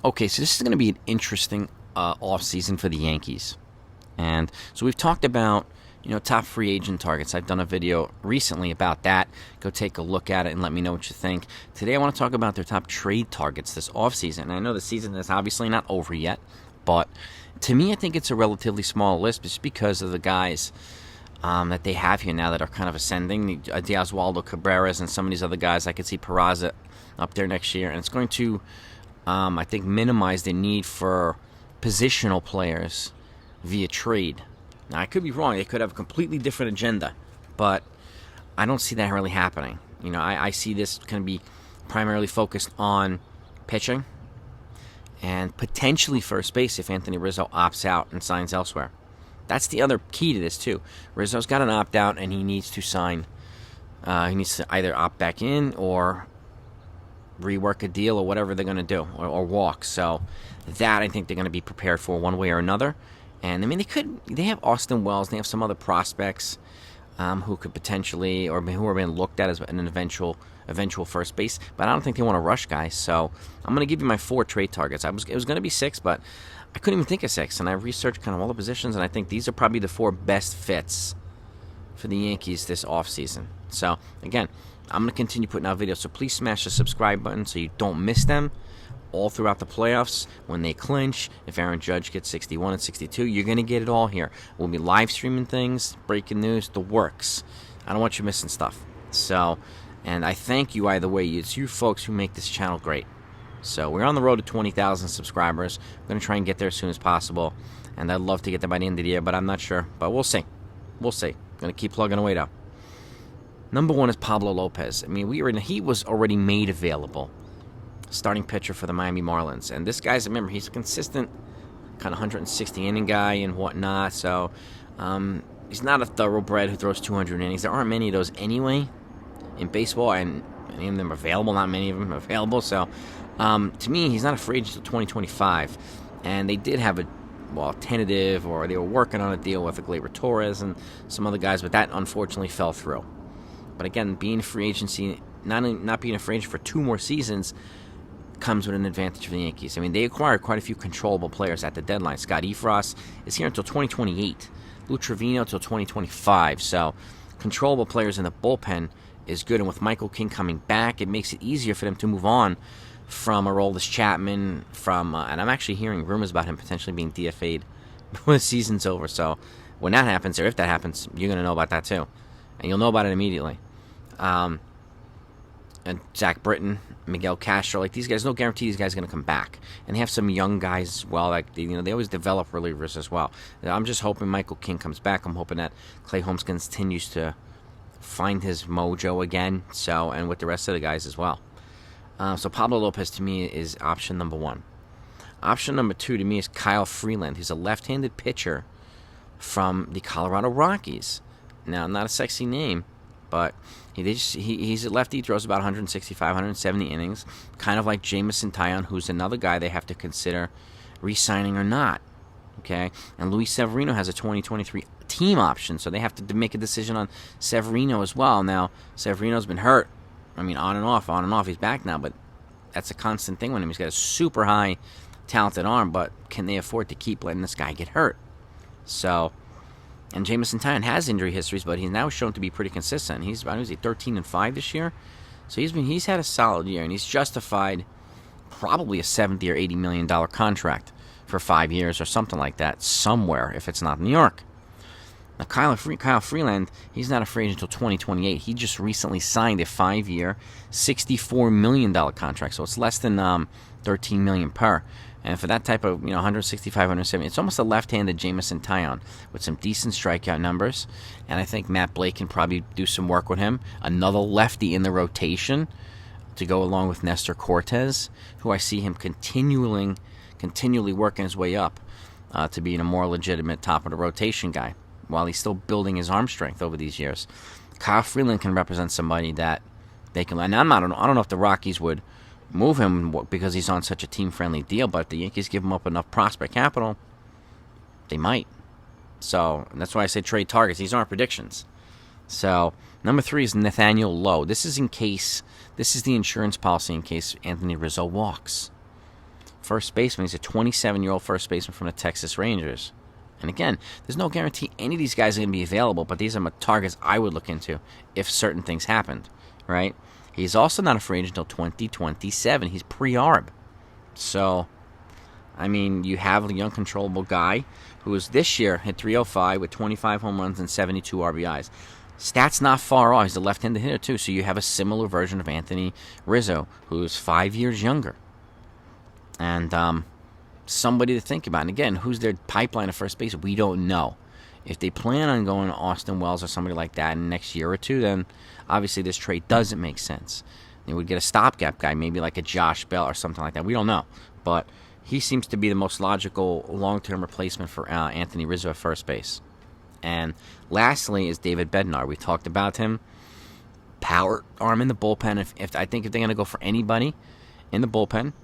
Okay, so this is going to be an interesting offseason for the Yankees. And so we've talked about, top free agent targets. I've done a video recently about that. Go take a look at it and let me know what you think. Today I want to talk about their top trade targets this offseason. And I know the season is obviously not over yet, but to me I think it's a relatively small list just because of the guys that they have here now that are kind of ascending. Oswaldo Cabreras and some of these other guys. I could see Peraza up there next year. And it's going to, I think, minimize the need for positional players via trade. Now, I could be wrong. They could have a completely different agenda, but I don't see that really happening. I see this going to be primarily focused on pitching and potentially first base if Anthony Rizzo opts out and signs elsewhere. That's the other key to this, too. Rizzo's got an opt-out, and he needs to sign. He needs to either opt back in or rework a deal or whatever they're going to do, or walk. So that I think they're going to be prepared for one way or another. And, they have Austin Wells, they have some other prospects who could potentially, or who are being looked at as an eventual first base, but I don't think they want to rush guys. So I'm going to give you my 4 trade targets. It was going to be 6, but I couldn't even think of 6, and I researched kind of all the positions, and I think these are probably the 4 best fits for the Yankees this offseason. So, again, I'm going to continue putting out videos, so please smash the subscribe button so you don't miss them all throughout the playoffs. When they clinch, if Aaron Judge gets 61 and 62, you're going to get it all here. We'll be live streaming things, breaking news, the works. I don't want you missing stuff. So, and I thank you either way. It's you folks who make this channel great. So we're on the road to 20,000 subscribers. We're going to try and get there as soon as possible. And I'd love to get there by the end of the year, but I'm not sure. But we'll see. We'll see. Going to keep plugging away, though. Number 1 is Pablo Lopez. He was already made available. Starting pitcher for the Miami Marlins. And this guy's, remember, he's a consistent kind of 160 inning guy and whatnot. So he's not a thoroughbred who throws 200 innings. There aren't many of those anyway in baseball, and many of them are available. Not many of them are available. So to me, he's not a free agent until 2025. And they did have a tentative, or they were working on a deal with Gleyber Torres and some other guys, but that unfortunately fell through. But again, being a free agency, not being a free agent for 2 more seasons comes with an advantage for the Yankees. They acquired quite a few controllable players at the deadline. Scott Efros is here until 2028. Lou Trevino until 2025. So controllable players in the bullpen is good. And with Michael King coming back, it makes it easier for them to move on from Aroldis Chapman. And I'm actually hearing rumors about him potentially being DFA'd when the season's over. So when that happens, or if that happens, you're going to know about that too. And you'll know about it immediately. And Zach Britton, Miguel Castro, these guys, no guarantee these guys are going to come back. And they have some young guys as well. They always develop relievers as well. I'm just hoping Michael King comes back. I'm hoping that Clay Holmes continues to find his mojo again. And with the rest of the guys as well. So Pablo Lopez to me is option number 1. Option number 2 to me is Kyle Freeland. He's a left-handed pitcher from the Colorado Rockies. Now, not a sexy name, but he's a lefty. He throws about 165, 170 innings, kind of like Jameson Titan, who's another guy they have to consider re-signing or not. Okay, and Luis Severino has a 2023 team option, so they have to make a decision on Severino as well. Now, Severino's been hurt. On and off. He's back now, but that's a constant thing with him. He's got a super high, talented arm, but can they afford to keep letting this guy get hurt? So. And Jameson Titan has injury histories, but he's now shown to be pretty consistent. He's 13-5 this year, so he's had a solid year, and he's justified probably a $70 or $80 million contract for 5 years or something like that somewhere, if it's not New York. Now Kyle Freeland, he's not a free agent until 2028. He just recently signed a 5-year, $64 million contract, so it's less than $13 million per. And for that type of, 165, 170, it's almost a left-handed Jameson Titan with some decent strikeout numbers. And I think Matt Blake can probably do some work with him. Another lefty in the rotation to go along with Nestor Cortez, who I see him continually working his way up to being a more legitimate top-of-the-rotation guy while he's still building his arm strength over these years. Kyle Freeland can represent somebody that they can... And I don't know if the Rockies would move him because he's on such a team-friendly deal, but if the Yankees give him up enough prospect capital, they might. So that's why I say trade targets. These aren't predictions. So number 3 is Nathaniel Lowe. This is the insurance policy in case Anthony Rizzo walks. first baseman. He's a 27-year-old first baseman from the Texas Rangers. And again, there's no guarantee any of these guys are going to be available, but these are targets I would look into if certain things happened, right? He's also not a free agent until 2027. He's pre-arb. So, I mean, you have a young, controllable guy who was this year hit 305 with 25 home runs and 72 RBIs. Stats not far off. He's a left-handed hitter, too. So you have a similar version of Anthony Rizzo, who's 5 years younger. And somebody to think about. And again, who's their pipeline of first base? We don't know. If they plan on going to Austin Wells or somebody like that in the next year or two, then obviously this trade doesn't make sense. They would get a stopgap guy, maybe like a Josh Bell or something like that. We don't know. But he seems to be the most logical long-term replacement for Anthony Rizzo at first base. And lastly is David Bednar. We talked about him. Power arm in the bullpen. If I think if they're going to go for anybody in the bullpen,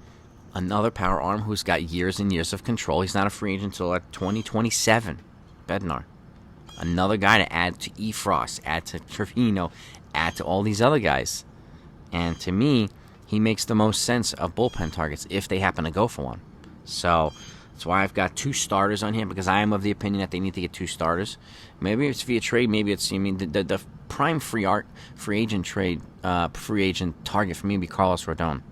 another power arm who's got years and years of control. He's not a free agent until 2027. Bednar. Another guy to add to Efros, add to Severino, add to all these other guys. And to me, he makes the most sense of bullpen targets if they happen to go for one. So that's why I've got 2 starters on here, because I am of the opinion that they need to get 2 starters. Maybe it's via trade. Maybe it's, the prime free agent target for me would be Carlos Rodon.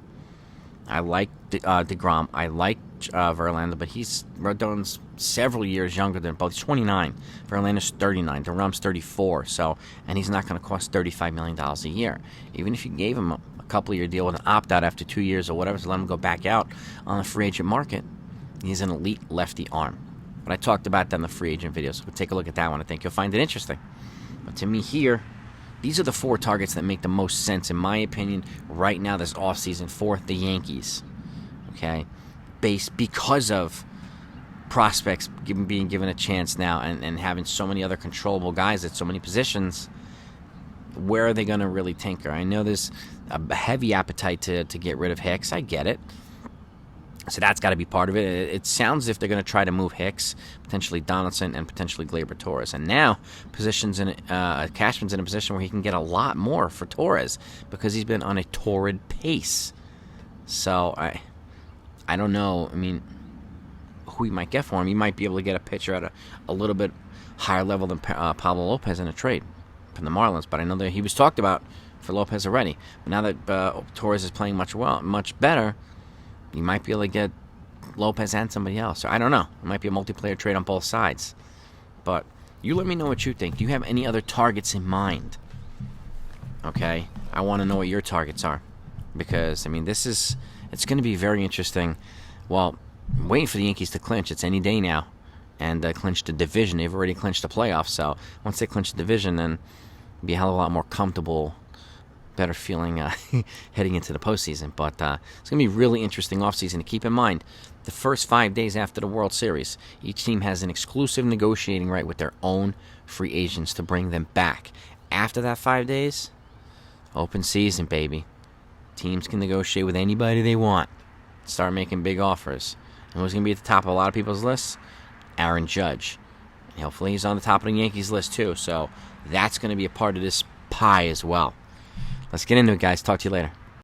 I like DeGrom. I like Verlander, but Rodon's several years younger than both. He's 29. Verlander's 39. DeGrom's 34. And he's not going to cost $35 million a year. Even if you gave him a couple-year deal with an opt-out after 2 years or whatever to let him go back out on the free agent market, he's an elite lefty arm. But I talked about that in the free agent video, so take a look at that one. I think you'll find it interesting. But to me here, these are the 4 targets that make the most sense, in my opinion, right now this offseason for the Yankees. Okay? Because of prospects being given a chance now and having so many other controllable guys at so many positions, where are they going to really tinker? I know there's a heavy appetite to get rid of Hicks. I get it. So that's got to be part of it. It sounds as if they're going to try to move Hicks, potentially Donaldson, and potentially Gleyber Torres. And now Cashman's in a position where he can get a lot more for Torres because he's been on a torrid pace. So I don't know. I mean, who he might get for him. He might be able to get a pitcher at a little bit higher level than Pablo Lopez in a trade from the Marlins. But I know that he was talked about for Lopez already. But now that Torres is playing much better, you might be able to get Lopez and somebody else. So I don't know. It might be a multiplayer trade on both sides. But you let me know what you think. Do you have any other targets in mind? Okay? I want to know what your targets are. Because, I mean, it's going to be very interesting. Well, I'm waiting for the Yankees to clinch. It's any day now. And clinch the division. They've already clinched the playoffs. So once they clinch the division, then it'll be a hell of a lot more comfortable, better feeling heading into the postseason. But it's going to be a really interesting offseason. To keep in mind, the first 5 days after the World Series, each team has an exclusive negotiating right with their own free agents to bring them back. After that 5 days, open season, baby. Teams can negotiate with anybody they want. Start making big offers. And who's going to be at the top of a lot of people's lists? Aaron Judge. And hopefully he's on the top of the Yankees list too. So that's going to be a part of this pie as well. Let's get into it, guys. Talk to you later.